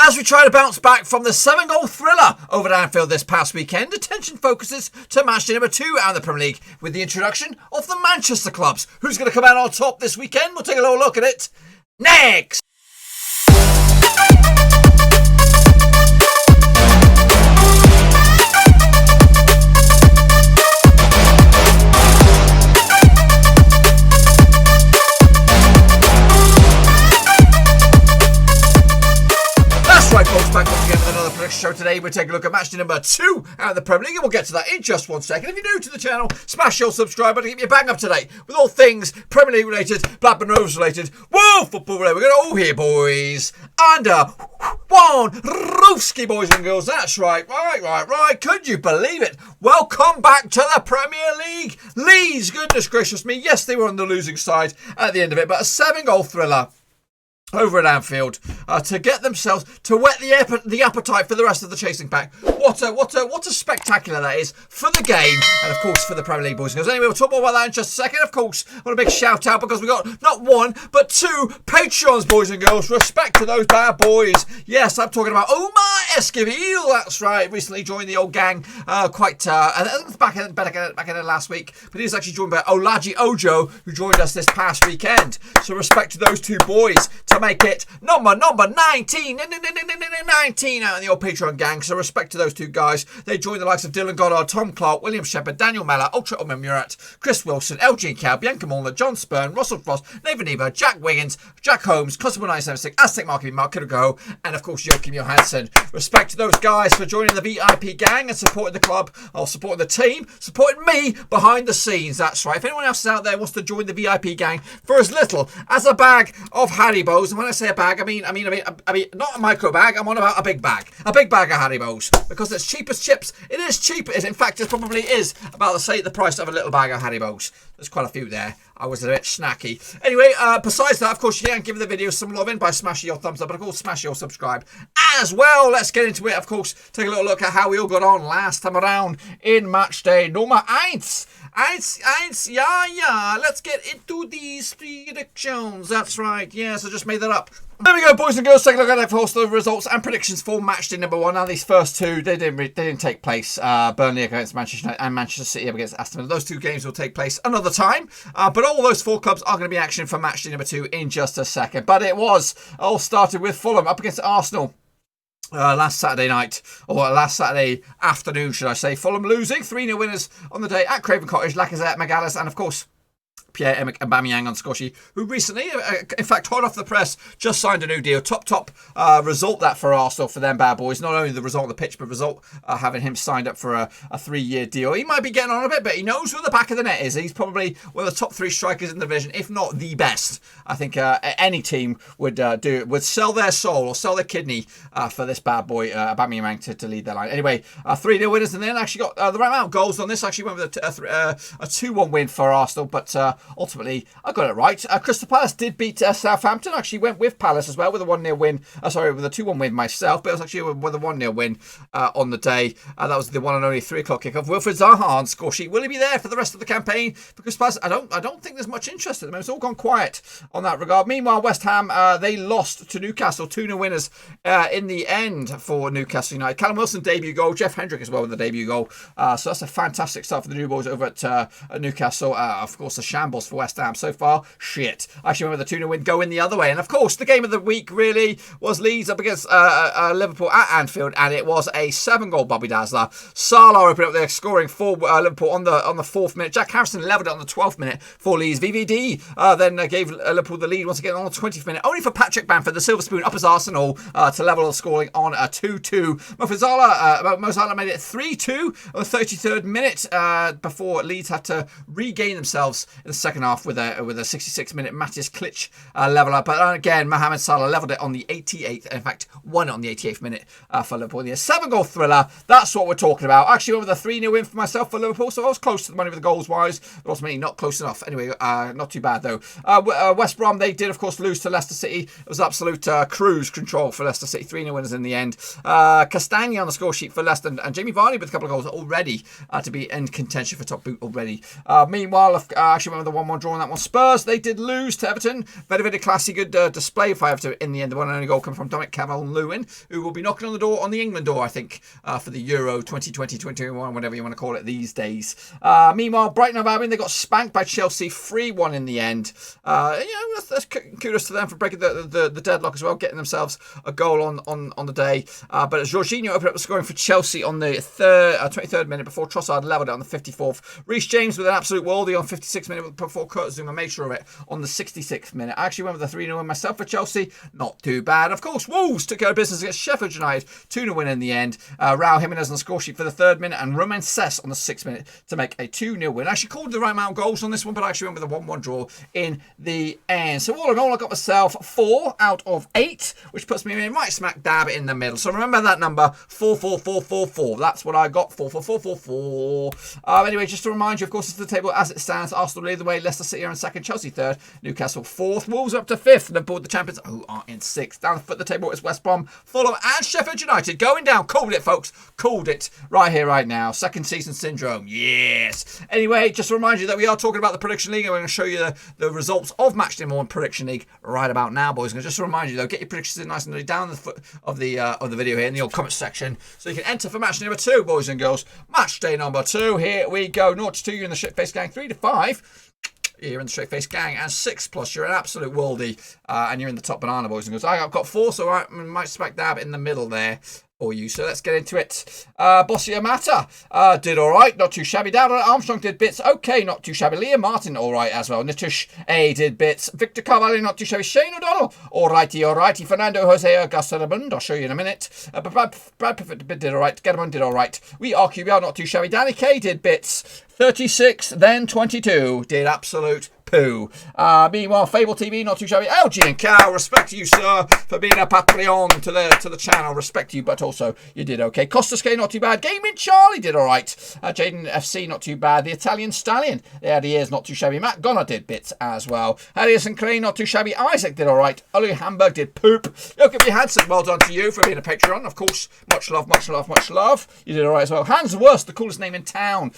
As we try to bounce back from the 7-goal thriller over at Anfield this past weekend, attention focuses to matchday number 2 out of the Premier League with the introduction of the Manchester clubs. Who's going to come out on top this weekend? We'll take a little look at it next. Right, folks, back once again with another prediction show. Today we're taking a look at matchday number 2 out of the Premier League, and we'll get to that in just 1 second. If you're new to the channel, smash your subscribe button to keep you bang up to date with all things Premier League related, Blackburn Rovers related, world football related. We're going to all here, boys. And one Roofski, boys and girls. That's right. Could you believe it? Welcome back to the Premier League. Leeds, goodness gracious me. Yes, they were on the losing side at the end of it, but a 7-goal thriller over at Anfield to get themselves to whet the appetite for the rest of the chasing pack. What a spectacular that is for the game and of course for the Premier League, boys and girls. Anyway, we'll talk more about that in just a second. Of course, I want a big shout out because we got not 1 but 2 Patreons, boys and girls. Respect to those bad boys. Yes, I'm talking about Omar Esquivel. That's right. Recently joined the old gang. Back in last week, but he was actually joined by Olaji Ojo, who joined us this past weekend. So respect to those 2 boys to make it number 19 out of the old Patreon gang. So respect to those 2 guys. They joined the likes of Dylan Goddard, Tom Clark, William Shepherd, Daniel Mellor, Ultra Omer Murat, Chris Wilson, LG Cow, Bianca Molnar, John Spurn, Russell Frost, Nathan Eva, Jack Wiggins, Jack Holmes, Constable 976, Aztec Marketing, Mark Kirigo, and of course Joachim Johansson. Respect to those guys for joining the VIP gang and supporting the club, or supporting the team, supporting me behind the scenes. That's right. If anyone else out there wants to join the VIP gang for as little as a bag of Haribos, and when I say a bag, I mean not a micro bag. I'm on about a big bag of Haribos, because it's cheap as chips. It is cheap. In fact, it probably is about the price of a little bag of Haribos. There's quite a few there. I was a bit snacky. Anyway, besides that, of course, you can give the video some love in by smashing your thumbs up, but of course, smash your subscribe as well. Let's get into it. Of course, take a little look at how we all got on last time around in matchday number 1. Yeah. Let's get into these predictions. That's right. Yes, I just made that up. There we go, boys and girls. Take a look at the results and predictions for matchday number 1. Now, these first 2, they didn't take place. Burnley against Manchester United and Manchester City against Aston. Those 2 games will take place another time. But all those 4 clubs are going to be action for matchday number 2 in just a second. But it was all started with Fulham up against Arsenal. Last Saturday night, or last Saturday afternoon, should I say. Fulham losing, 3-0 winners on the day at Craven Cottage. Lacazette, McAllis, and of course Pierre-Emerick Aubameyang on Scotty, who recently, in fact, hot off the press, just signed a new deal. Top result that for Arsenal, for them bad boys. Not only the result on the pitch, but result having him signed up for a 3-year deal. He might be getting on a bit, but he knows where the back of the net is. He's probably one of the top 3 strikers in the division, if not the best. I think any team would sell their soul or sell their kidney for this bad boy, Aubameyang, to lead their line. Anyway, 3-0 winners, and then actually got the right amount of goals on this. Actually went with a 2-1 win for Arsenal, but ultimately, I got it right. Crystal Palace did beat Southampton. Actually went with Palace as well with a 1-0 win. With a 2-1 win myself, but it was actually with a 1-0 win on the day. That was the one and only 3 o'clock kickoff. Wilfried Zaha on score sheet. Will he be there for the rest of the campaign? Because Palace, I don't think there's much interest at the moment. It's all gone quiet on that regard. Meanwhile, West Ham, they lost to Newcastle. 2-0 winners in the end for Newcastle United. Callum Wilson debut goal. Jeff Hendrick as well with the debut goal. So that's a fantastic start for the new boys over at Newcastle. Of course, a shambles for West Ham so far. Shit. Actually went with the 2-0 win going the other way. And of course, the game of the week really was Leeds up against Liverpool at Anfield, and it was a 7-goal Bobby Dazzler. Salah opened up there, scoring for Liverpool on the 4th minute. Jack Harrison levelled it on the 12th minute for Leeds. VVD then gave Liverpool the lead once again on the 20th minute, only for Patrick Bamford, the Silver Spoon, up as Arsenal to level the scoring on a 2-2. Mo Salah made it 3-2 on the 33rd minute before Leeds had to regain themselves in the second half with a 66-minute Matthias Klitsch leveller. But again, Mohamed Salah levelled it on the 88th. In fact, won it on the 88th minute for Liverpool. The 7-goal thriller. That's what we're talking about. Actually, went with a 3-0 win for myself for Liverpool, so I was close to the money with the goals wise, but ultimately not close enough. Anyway, not too bad though. West Brom, they did of course lose to Leicester City. It was absolute cruise control for Leicester City. 3-0 winners in the end. Castagna on the score sheet for Leicester, and Jamie Vardy with a couple of goals already to be in contention for top boot already. Meanwhile, I actually went with another 1-1 draw on that one. Spurs, they did lose to Everton. Very, very classy, good display for Everton in the end. The one and only goal coming from Dominic Calvert-Lewin, who will be knocking on the door, on the England door, I think, for the Euro 2020-21, whatever you want to call it these days. Meanwhile, Brighton and Albion, they got spanked by Chelsea 3-1 in the end. That's kudos to them for breaking the deadlock as well, getting themselves a goal on the day. But as Jorginho opened up the scoring for Chelsea on the 23rd minute before Trossard levelled it on the 54th. Reece James with an absolute worldie on 56th minute before Kurt Zouma made sure of it on the 66th minute. I actually went with the 3-0 win myself for Chelsea. Not too bad. Of course, Wolves took care of business against Sheffield United. 2-0 win in the end. Raul Jimenez on the score sheet for the 3rd minute and Romain Sess on the 6th minute to make a 2-0 win. I actually called the right amount of goals on this one, but I actually went with a 1-1 draw in the end. So all in all, I got myself 4 out of 8, which puts me right smack dab in the middle. So remember that number, 44444. That's what I got, 44444. Anyway, just to remind you, of course, it's the table as it stands. Arsenal lead the way, Leicester City are in 2nd, Chelsea 3rd, Newcastle 4th, Wolves are up to 5th, Liverpool, the champions, who are in 6th. Down the foot of the table is West Brom, Fulham and Sheffield United going down. Called it, folks. Called it right here, right now. 2nd season syndrome. Yes. Anyway, just to remind you that we are talking about the Prediction League, and we're going to show you the results of Matchday 1 Prediction League right about now, boys. And just to remind you, though, get your predictions in nice and down the foot of the video here in the old comment section, so you can enter for match number 2, boys and girls. Match day number 2. Here we go. 0 to 2, you're in the shit-face gang. 3 to 5. You're in the straight face gang, and 6+, you're an absolute worldie, and you're in the top banana, boys and girls. I've got 4, so I might smack dab in the middle there for you. So let's get into it. Bossy Amata did all right, not too shabby. Darren Armstrong did bits, okay, not too shabby. Liam Martin, all right as well. Nitush A did bits. Victor Carvalho, not too shabby. Shane O'Donnell, all righty. Fernando Jose Gastelabund, I'll show you in a minute. Brad Piffett did all right. Gedamon did all right. We are QBR, not too shabby. Danny K did bits. 36, then 22, did absolute poo. Meanwhile, Fable TV, not too shabby. LG and Cal, respect to you, sir, for being a Patreon to the channel. Respect to you, but also you did okay. Costas K, not too bad. Gaming Charlie did all right. Jaden FC, not too bad. The Italian Stallion, there he is, not too shabby. Matt Gonner did bits as well. Harrius and Crane, not too shabby. Isaac did all right. Oli Hamburg did poop. Look at me, Hanson, well done to you for being a Patreon. Of course, much love. You did all right as well. Hans Worst, the coolest name in town.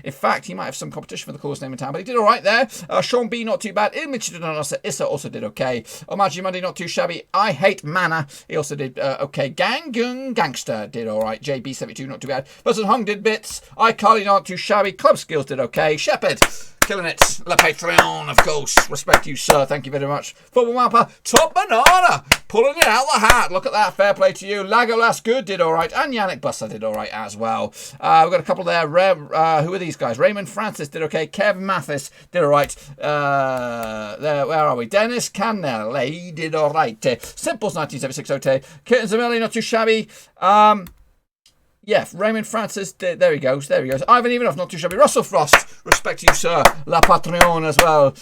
In fact, he might have some competition for the coolest name in town, but he did all right there. Sean B, not too bad. Issa also did okay. Omaji Monday, not too shabby. I Hate Mana, he also did okay. Gangung Gangster did all right. JB72, not too bad. Person Hung did bits. iCarly, not too shabby. Club Skills did okay. Shepherd, killing it. Le Patreon, of course. Respect you, sir. Thank you very much. Football Mapper, Top Banana, pulling it out the hat. Look at that. Fair play to you. Lagolas Good did all right. And Yannick Busser did all right as well. We've got a couple there. Who are these guys? Raymond Francis did okay. Kev Mathis did all right. Where are we? Dennis Cannell, he did all right. Simples 1976 okay. Kitten Zameli, not too shabby. Yeah, Raymond Francis, there he goes. Ivan Ivanov, not too shabby. Russell Frost, respect to you, sir. La Patreon as well.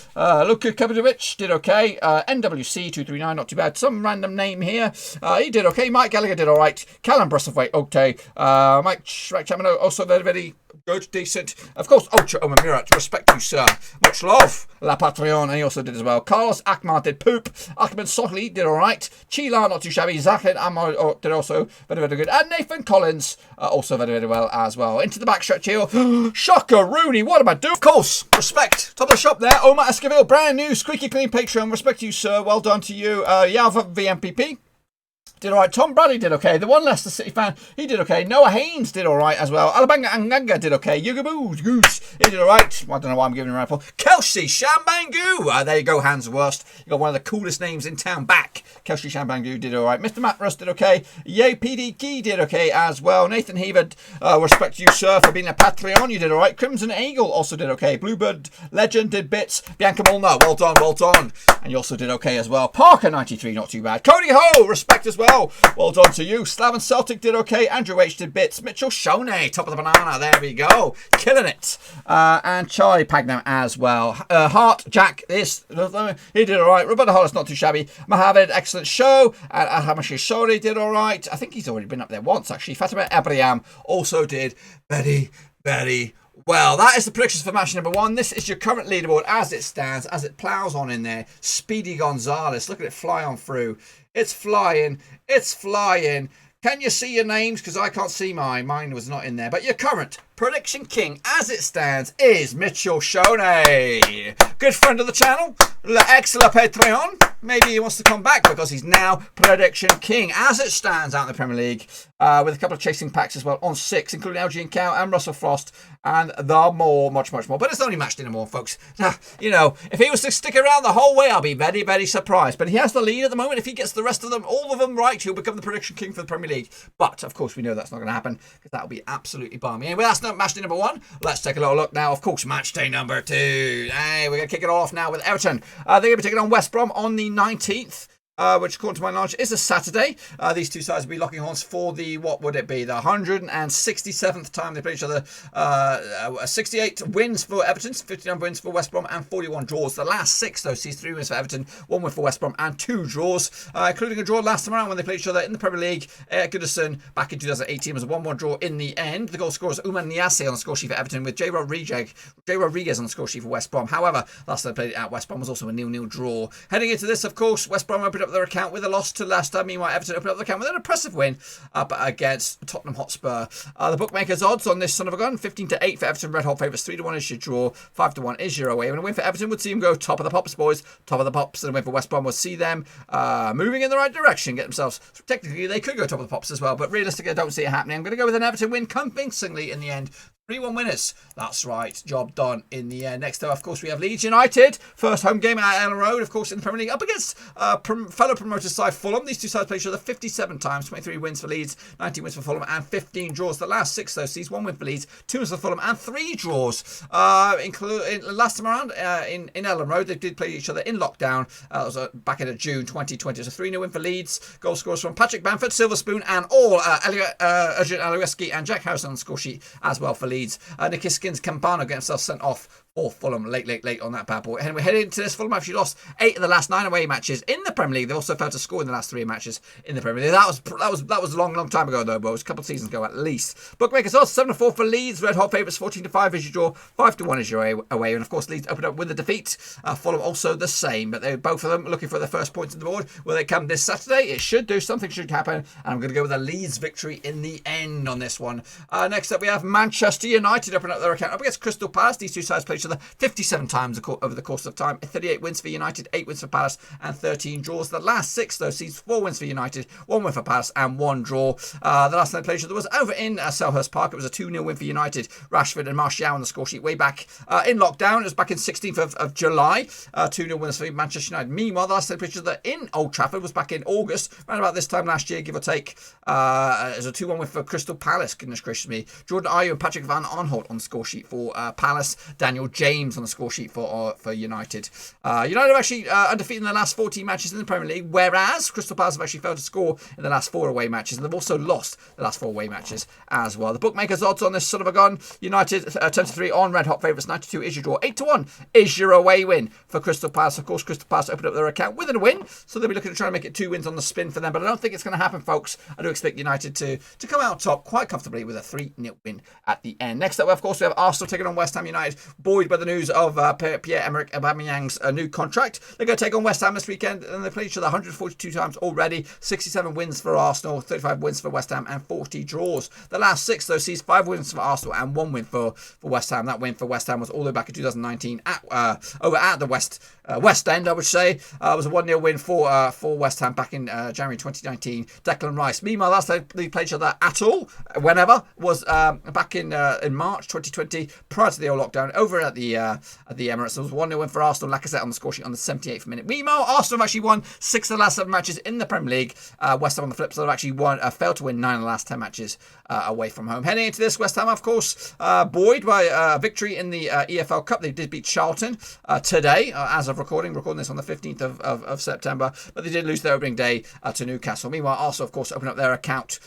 Luka Kapidovic did okay. NWC239, not too bad. Some random name here. He did okay. Mike Gallagher did all right. Callum Brustlewaite, okay. Mike Chapman, also very, very good, decent. Of course, Ultra Omamirat, respect you, sir. Much love. La Patreon, and he also did as well. Carlos Akmar did poop. Ahmed Sohli did all right. Chila, not too shabby. Zachlin Amor did also very, very good. And Nathan Collins, also very, very well as well. Into the backstretch here. Shocker, Rooney, what am I doing? Of course, respect. Top of the shop there. Omar Esquivel, brand new, squeaky clean Patreon. Respect to you, sir. Well done to you. Yava VMPP did all right. Tom Bradley did okay. The one Leicester City fan, he did okay. Noah Haynes did all right as well. Alabanga Anganga did okay. Yugaboo Goose, he did all right. Well, I don't know why I'm giving him a rifle. Kelsey Shambangu. There you go, Hans Worst. You got one of the coolest names in town back. Kelsey Shambangu did all right. Mr. Matt Russ did okay. Yay PD Key did okay as well. Nathan Heaver, respect to you, sir, for being a Patreon. You did all right. Crimson Eagle also did okay. Bluebird Legend did bits. Bianca Molnar, well done. And you also did okay as well. Parker 93, not too bad. Cody Ho, respect as well. Well done to you. Slaven Celtic did okay. Andrew H did bits. Mitchell Shone, top of the banana. There we go. Killing it. And Charlie Pagnam as well. Hart Jack, he did all right. Roberto Hollis, not too shabby. Mohammed, excellent show. And Hamashi Shori did all right. I think he's already been up there once, actually. Fatima Abraham also did very, very well. That is the predictions for match number 1. This is your current leaderboard as it stands, as it plows on in there. Speedy Gonzalez. Look at it fly on through. It's flying. Can you see your names? Because I can't see mine. Mine was not in there. But your current Prediction King, as it stands, is Mitchell Shoney. Good friend of the channel, ex-La Patreon. Maybe he wants to come back because he's now Prediction King, as it stands out in the Premier League, with a couple of chasing packs as well on 6, including LG and Cow and Russell Frost and much more. But it's only matched anymore, folks. You know, if he was to stick around the whole way, I'll be very, very surprised. But he has the lead at the moment. If he gets the rest of them, all of them right, he'll become the Prediction King for the Premier League. But, of course, we know that's not going to happen because that will be absolutely balmy. Anyway, that's not match day number 1. Let's take a little look now. Of course, match day number 2. Hey, we're going to kick it off now with Everton. They're going to be taking on West Brom on the 19th. Which, according to my knowledge, is a Saturday. These two sides will be locking horns for the, what would it be, the 167th time they play each other. 68 wins for Everton, 59 wins for West Brom, and 41 draws. The last 6, though, sees 3 wins for Everton, 1 win for West Brom, and 2 draws, including a draw last time around when they played each other in the Premier League. Goodison, back in 2018, was a 1-1 draw in the end. The goal scorer is Oumar Niasse on the score sheet for Everton, with Jay Rodriguez on the score sheet for West Brom. However, last time they played at West Brom was also a 0-0 draw. Heading into this, of course, West Brom opened up their account with a loss to Leicester. Meanwhile, Everton opened up the account with an impressive win against Tottenham Hotspur. The bookmakers' odds on this son of a gun: 15-8 for Everton. Red hot favourites. 3-1 is your draw. 5-1 is your away. And a win for Everton would see them go top of the pops, boys. Top of the pops. And a win for West Brom would see them moving in the right direction. Get themselves. Technically, they could go top of the pops as well, but realistically, I don't see it happening. I'm going to go with an Everton win convincingly in the end. 3-1 winners. That's right. Job done in the end. Next up, of course, we have Leeds United. First home game at Ellen Road, of course, in the Premier League, up against fellow promoter side Fulham. These two sides play each other 57 times. 23 wins for Leeds, 19 wins for Fulham, and 15 draws. The last 6, though, sees 1 win for Leeds, 2 wins for Fulham, and 3 draws. Last time around in Ellen Road, they did play each other in lockdown. That was back in June 2020. It was a 3-0 win for Leeds. Goal scorers from Patrick Bamford, Silver Spoon, and all Ergin Alioski and Jack Harrison on the score sheet as well for Leeds. Nikiskins Campano gets himself sent off for Fulham late on that bad boy. And we're heading into this. Fulham actually lost 8 of the last 9 away matches in the Premier League. They also failed to score in the last 3 matches in the Premier League. That was a long time ago though, boys. A couple of seasons ago at least. Bookmakers odds 7-4 for Leeds. Red hot favourites 14-5 is your draw. 5-1 is your away. And of course Leeds opened up with a defeat. Fulham also the same. But they both of them looking for their first points on the board. Will they come this Saturday? It should do. Something should happen. And I'm going to go with a Leeds victory in the end on this one. Next up we have Manchester United opening up their account up against Crystal Palace. These two sides play each other 57 times over the course of time. 38 wins for United, 8 wins for Palace, and 13 draws. The last 6, though, sees 4 wins for United, 1 win for Palace, and 1 draw. The last time they played each other was over in Selhurst Park. It was a 2-0 win for United. Rashford and Martial on the score sheet way back in lockdown. It was back in 16th of July. 2-0 winners for Manchester United. Meanwhile, the last time they played each other in Old Trafford was back in August, around about this time last year, give or take. It was a 2-1 win for Crystal Palace. Goodness gracious me. Jordan Ayew and Patrick Van Aanholt on the score sheet for Palace. Daniel James on the score sheet for United. United have actually undefeated in the last 14 matches in the Premier League, whereas Crystal Palace have actually failed to score in the last 4 away matches, and they've also lost the last 4 away matches as well. The bookmakers' odds on this son of a gun: United 10-3 on red hot favourites, 92 is your draw, 8-1 is your away win for Crystal Palace. Of course, Crystal Palace opened up their account with a win, so they'll be looking to try and make it 2 wins on the spin for them, but I don't think it's going to happen, folks. I do expect United to come out top quite comfortably with a 3-0 win at the end. Next up, of course, we have Arsenal taking on West Ham United, buoyed by the news of Pierre-Emerick Aubameyang's new contract. They're going to take on West Ham this weekend, and they played each other 142 times already. 67 wins for Arsenal, 35 wins for West Ham, and 40 draws. The last 6, though, sees 5 wins for Arsenal and 1 win for West Ham. That win for West Ham was all the way back in 2019 over at the West End, I would say. It was a 1-0 win for West Ham back in January 2019. Declan Rice. Meanwhile, last time they played each other at all, whenever, was back in March 2020, prior to the old lockdown, over at the Emirates. There was 1-0 win for Arsenal. Lacazette on the score sheet on the 78th minute. Meanwhile, Arsenal have actually won 6 of the last 7 matches in the Premier League. West Ham on the flip side have actually failed to win 9 of the last 10 matches away from home. Heading into this, West Ham, of course, buoyed by a victory in the EFL Cup. They did beat Charlton today, as of recording this on the 15th of September, but they did lose their opening day to Newcastle. Meanwhile, Arsenal, of course, opened up their account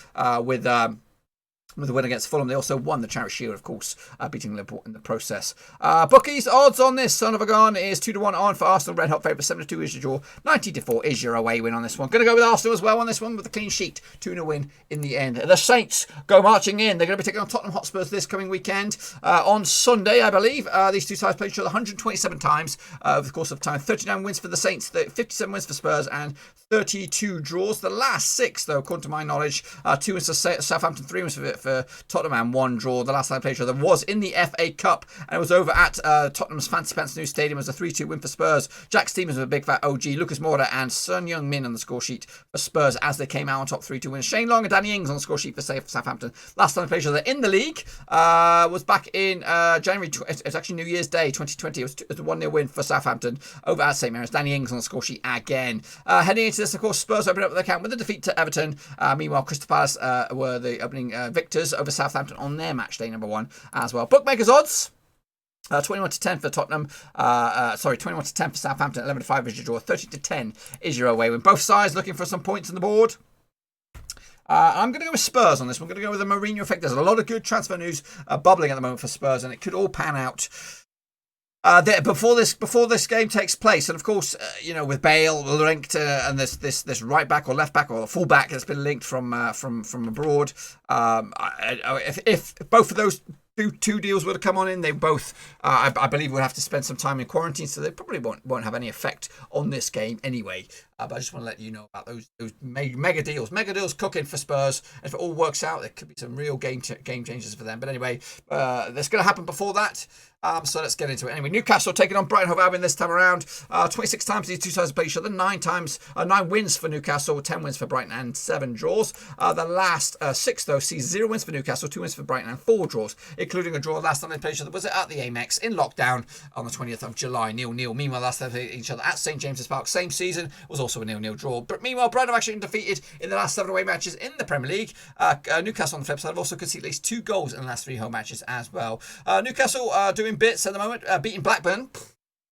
with the win against Fulham. They also won the Charity Shield, of course, beating Liverpool in the process. Bookies odds on this son of a gun is 2-1 on for Arsenal. Red hot favourite, 7-2 is your draw, 90-4 is your away win on this one. Going to go with Arsenal as well on this one with a clean sheet. 2-0 win in the end. The Saints go marching in. They're going to be taking on Tottenham Hotspurs this coming weekend on Sunday, I believe. These two sides played each other 127 times over the course of time. 39 wins for the Saints, 57 wins for Spurs, and 32 draws. The last 6, though, according to my knowledge, 2 wins for Southampton, 3 wins for for Tottenham and 1 draw. The last time they played each other was in the FA Cup, and it was over at Tottenham's Fancy Pants new stadium. It was a 3-2 win for Spurs. Jack Stevens with a big fat OG, Lucas Moura and Son Heung-min on the score sheet for Spurs as they came out on top 3-2 wins. Shane Long and Danny Ings on the score sheet for Southampton. Last time they played each other in the league was back in January. It's actually New Year's Day 2020. It was a 1-0 win for Southampton over at St Mary's. Danny Ings on the score sheet again. Heading into this, of course, Spurs opened up their account with a defeat to Everton. Meanwhile, Crystal Palace were the opening victors over Southampton on their match day number 1 as well. Bookmakers odds. 21 to 10 for Tottenham. 21 to 10 for Southampton. 11 to 5 is your draw. 30 to 10 is your away win. Both sides looking for some points on the board. I'm going to go with Spurs on this one. I'm going to go with the Mourinho effect. There's a lot of good transfer news bubbling at the moment for Spurs, and it could all pan out before this game takes place. And of course, with Bale linked and this right back or left back or full back that's been linked from abroad. If both of those two deals would have come on in, they both, I believe, would have to spend some time in quarantine, so they probably won't have any effect on this game anyway. But I just want to let you know about those mega deals cooking for Spurs. And if it all works out, there could be some real game changers for them. But anyway, that's going to happen before that. So let's get into it. Anyway, Newcastle taking on Brighton Hove Albion this time around. 26 times these two sides play each other. 9 wins for Newcastle, 10 wins for Brighton, and 7 draws. The last 6 though sees 0 wins for Newcastle, 2 wins for Brighton, and 4 draws, including a draw last time they played each other was at the Amex in lockdown on the 20th of July. 0-0. Meanwhile, last time they played each other at St James's Park, same season, was also a 0-0 draw. But meanwhile, Brighton have actually been defeated in the last 7 away matches in the Premier League. Newcastle on the flip side have also conceded at least 2 goals in the last 3 home matches as well. Newcastle doing bits at the moment, beating Blackburn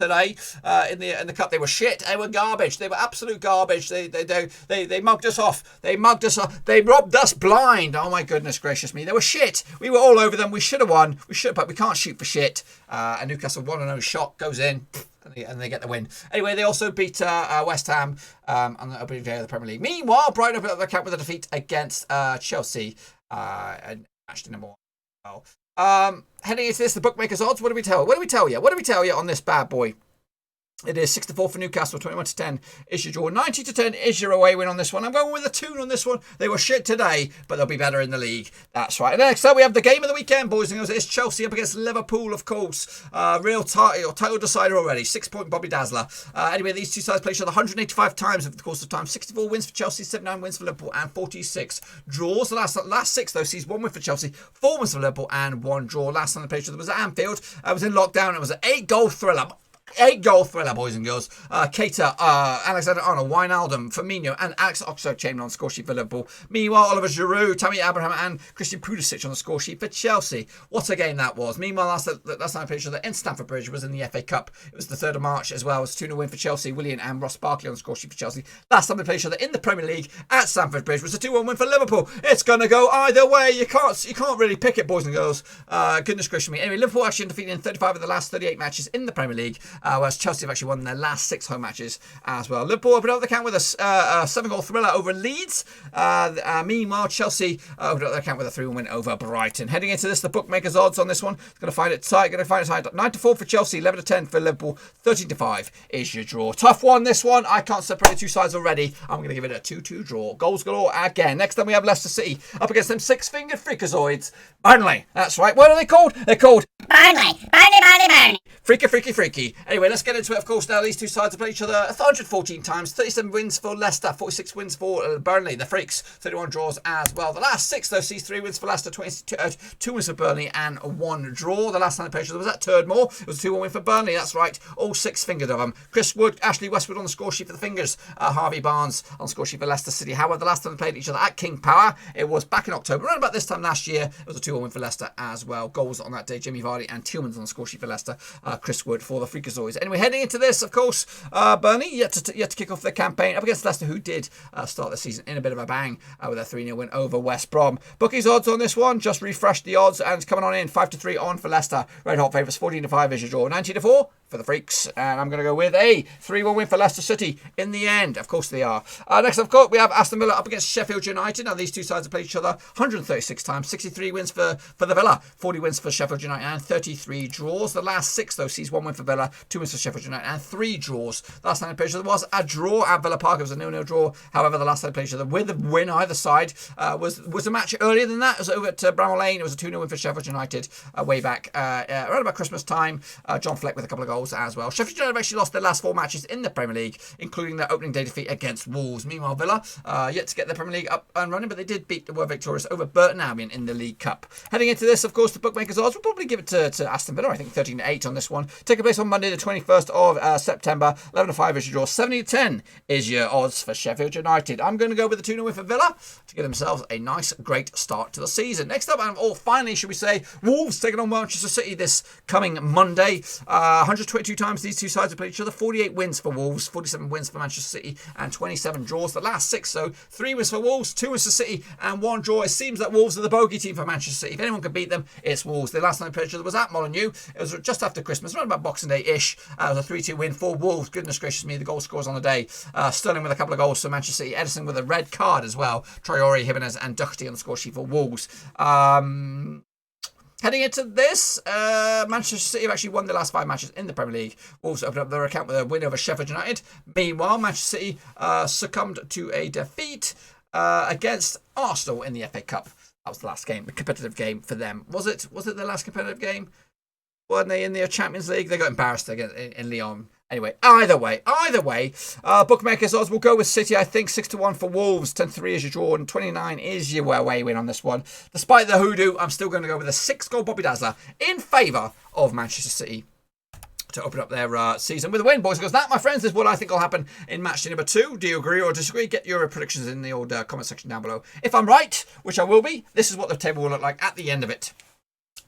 today in the cup. They were shit. They were garbage. They were absolute garbage. They mugged us off. They robbed us blind. Oh my goodness gracious me. They were shit. We were all over them. We should have won. But we can't shoot for shit. And Newcastle 1-0 shot goes in. And they get the win. Anyway, they also beat West Ham on the opening day of the Premier League. Meanwhile, Brighton opened up their account with a defeat against Chelsea and match number 1. Heading into this, the bookmakers odds. What do we tell you on this bad boy? It is 6 to 4 for Newcastle, 21 to 10 is your draw, 90 to 10 is your away win on this one. I'm going with a 2 on this one. They were shit today, but they'll be better in the league. That's right. And next up, we have the game of the weekend, boys and girls. It's Chelsea up against Liverpool, of course. Real title decider already. 6-point Bobby Dazzler. Anyway, these two sides play each other 185 times over the course of time. 64 wins for Chelsea, 79 wins for Liverpool, and 46 draws. The last 6 though sees 1 win for Chelsea, 4 wins for Liverpool, and 1 draw. Last time they played each other was at Anfield. It was in lockdown. It was an 8-goal thriller. 8-goal thriller, boys and girls. Keita, Alexander-Arnold, Wijnaldum, Firmino, and Alex Oxlade-Chamberlain on the score sheet for Liverpool. Meanwhile, Oliver Giroud, Tammy Abraham, and Christian Pulisic on the score sheet for Chelsea. What a game that was. Meanwhile, last time I played each other in Stamford Bridge was in the FA Cup. It was the 3rd of March as well. It was a 2-0 win for Chelsea. Willian and Ross Barkley on the score sheet for Chelsea. Last time they played each other in the Premier League at Stamford Bridge was a 2-1 win for Liverpool. It's going to go either way. You can't really pick it, boys and girls. Goodness gracious me. Anyway, Liverpool actually defeated in 35 of the last 38 matches in the Premier League, whereas Chelsea have actually won their last 6 home matches as well. Liverpool opened up the account with a 7-goal thriller over Leeds. Meanwhile, Chelsea opened up the account with a 3-1 win over Brighton. Heading into this, the bookmakers odds on this one, going to find it tight. 9 to 4 for Chelsea, 11 to 10 for Liverpool, 13 to 5 is your draw. Tough one, this one. I can't separate the two sides already. I'm going to give it a 2-2 draw. Goals galore again. Next time we have Leicester City up against them 6-fingered freakazoids. Burnley. That's right. What are they called? They're called Burnley. Burnley. Freaky. Anyway, let's get into it. Of course, now these two sides have played each other 114 times. 37 wins for Leicester, 46 wins for Burnley, the Freaks, 31 draws as well. The last 6 though sees 3 wins for Leicester, 2 wins for Burnley, and 1 draw. The last time they played each other was at Turdmore. It was a 2-1 win for Burnley. That's right, all 6-fingered of them. Chris Wood, Ashley Westwood on the score sheet for the Fingers, Harvey Barnes on the score sheet for Leicester City. However, the last time they played each other at King Power, it was back in October. Around about this time last year, it was a 2-1 win for Leicester as well. Goals on that day, Jimmy Vardy and Tillman's on the score sheet for Leicester. Chris Wood for the Freakazoids. Anyway, heading into this, of course, Burnley yet to kick off their campaign up against Leicester, who did start the season in a bit of a bang with a 3-0 win over West Brom. Bookies odds on this one, just refreshed the odds and it's coming on in 5 to 3 on for Leicester. Red hot favourites, 14 to 5 is your draw. 90 to 4 for the Freaks. And I'm going to go with a 3-1 win for Leicester City in the end. Of course they are. Next, of course, we have Aston Villa up against Sheffield United. Now, these two sides have played each other 136 times. 63 wins for the Villa, 40 wins for Sheffield United, and 33 draws. The last 6, though, sees 1 win for Villa, 2 wins for Sheffield United, and 3 draws. The last time they played each other was a draw at Villa Park. It was a 0-0 draw. However, the last time they played each other with a win either side was a match earlier than that. It was over at Bramwell Lane. It was a 2-0 win for Sheffield United way back around about Christmas time. John Fleck with a couple of goals as well. Sheffield United have actually lost their last 4 matches in the Premier League, including their opening day defeat against Wolves. Meanwhile, Villa yet to get their Premier League up and running, but they did were victorious over Burton Albion in the League Cup. Heading into this, of course, the bookmakers' odds will probably give it to Aston Villa. I think 13-8 on this one. Taking place on Monday, the 21st of September. 11-5 is your draw. 70-10 is your odds for Sheffield United. I'm going to go with the 2-0 win for Villa to give themselves a nice, great start to the season. Next up, and finally, should we say, Wolves taking on Manchester City this coming Monday. 122 times these two sides have played each other. 48 wins for Wolves, 47 wins for Manchester City, and 27 draws. The last 6, so 3 wins for Wolves, 2 wins for City, and 1 draw. It seems that Wolves are the bogey team for Manchester City. If anyone can beat them, it's Wolves. The last time they played each other was at Molineux. It was just after Christmas, around about Boxing Day-ish. It was a 3-2 win for Wolves. Goodness gracious me, the goal scorers on the day. Sterling with a couple of goals for Manchester City. Edison with a red card as well. Traore, Jimenez, and Doherty on the score sheet for Wolves. Heading into this, Manchester City have actually won the last 5 matches in the Premier League. Wolves opened up their account with a win over Sheffield United. Meanwhile, Manchester City succumbed to a defeat against Arsenal in the FA Cup. That was the last game, the competitive game for them. Was it the last competitive game? Weren't they in the Champions League? They got embarrassed again in Lyon. Anyway, either way, bookmakers odds will go with City. I think 6-1 for Wolves, 10-3 is your draw, and 29 is your away win on this one. Despite the hoodoo, I'm still going to go with a 6-goal Bobby Dazzler in favour of Manchester City to open up their season with a win, boys and girls. That, my friends, is what I think will happen in match day number 2. Do you agree or disagree? Get your predictions in the old comment section down below. If I'm right, which I will be, this is what the table will look like at the end of it.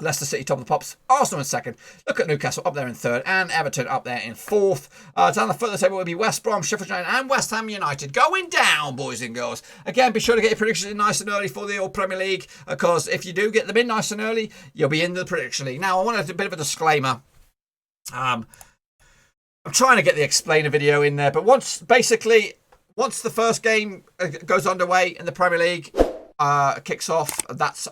Leicester City top of the pops, Arsenal in 2nd. Look at Newcastle up there in 3rd, and Everton up there in 4th. Down the foot of the table will be West Brom, Sheffield United, and West Ham United going down, boys and girls. Again, be sure to get your predictions in nice and early for the old Premier League, because if you do get them in nice and early, you'll be in the prediction league. Now, I want to do a bit of a disclaimer. I'm trying to get the explainer video in there, but once the first game goes underway in the Premier League, kicks off,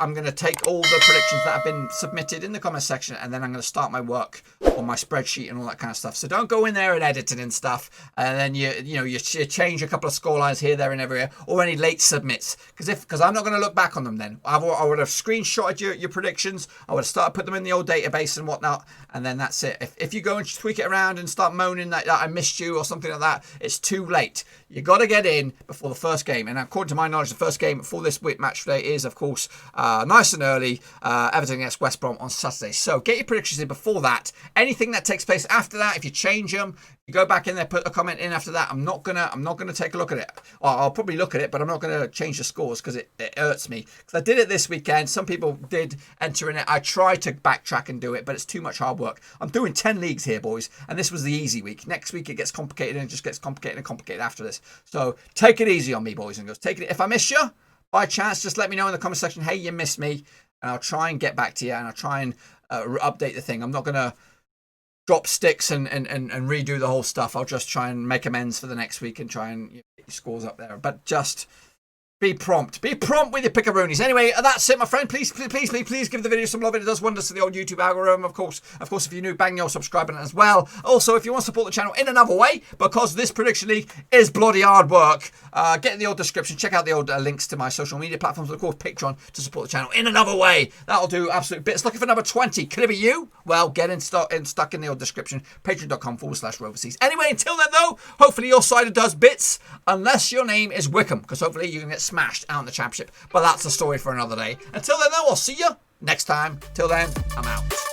I'm going to take all the predictions that have been submitted in the comment section, and then I'm going to start my work on my spreadsheet and all that kind of stuff. So don't go in there and edit it and stuff, and then you change a couple of scorelines here, there, and everywhere, or any late submits, because I'm not going to look back on them. Then I would have screenshotted your predictions. I would have started put them in the old database and whatnot, and then that's it. If you go and tweak it around and start moaning that I missed you or something like that, it's too late. You got to get in before the first game, and according to my knowledge, the first game for this week match today is, of course, nice and early. Everton against West Brom on Saturday. So get your predictions in before that. Anything that takes place after that, if you change them, you go back in there, put a comment in after that. I'm not gonna take a look at it. Well, I'll probably look at it, but I'm not gonna change the scores because it hurts me. Because I did it this weekend. Some people did enter in it. I tried to backtrack and do it, but it's too much hard work. I'm doing 10 leagues here, boys, and this was the easy week. Next week it gets complicated, and it just gets complicated and complicated after this. So take it easy on me, boys and girls. Take it. If I miss you by chance, just let me know in the comment section. Hey, you missed me, and I'll try and get back to you, and I'll try and update the thing. I'm not gonna drop sticks and redo the whole stuff. I'll just try and make amends for the next week and try and get your scores up there. But just be prompt. Be prompt with your pickaroonies. Anyway, that's it, my friend. Please give the video some love. It does wonders to the old YouTube algorithm, of course. If you're new, bang your subscribe button as well. Also, if you want to support the channel in another way, because this prediction league is bloody hard work, get in the old description. Check out the old links to my social media platforms, and of course, Patreon to support the channel in another way. That'll do absolute bits. Looking for number 20. Could it be you? Well, get stuck in the old description. Patreon.com/Roverseas. Anyway, until then, though, hopefully your side does bits, unless your name is Wickham, because hopefully you can get smashed out in the championship. But that's a story for another day. Until then, though, I'll see you next time. Till then, I'm out.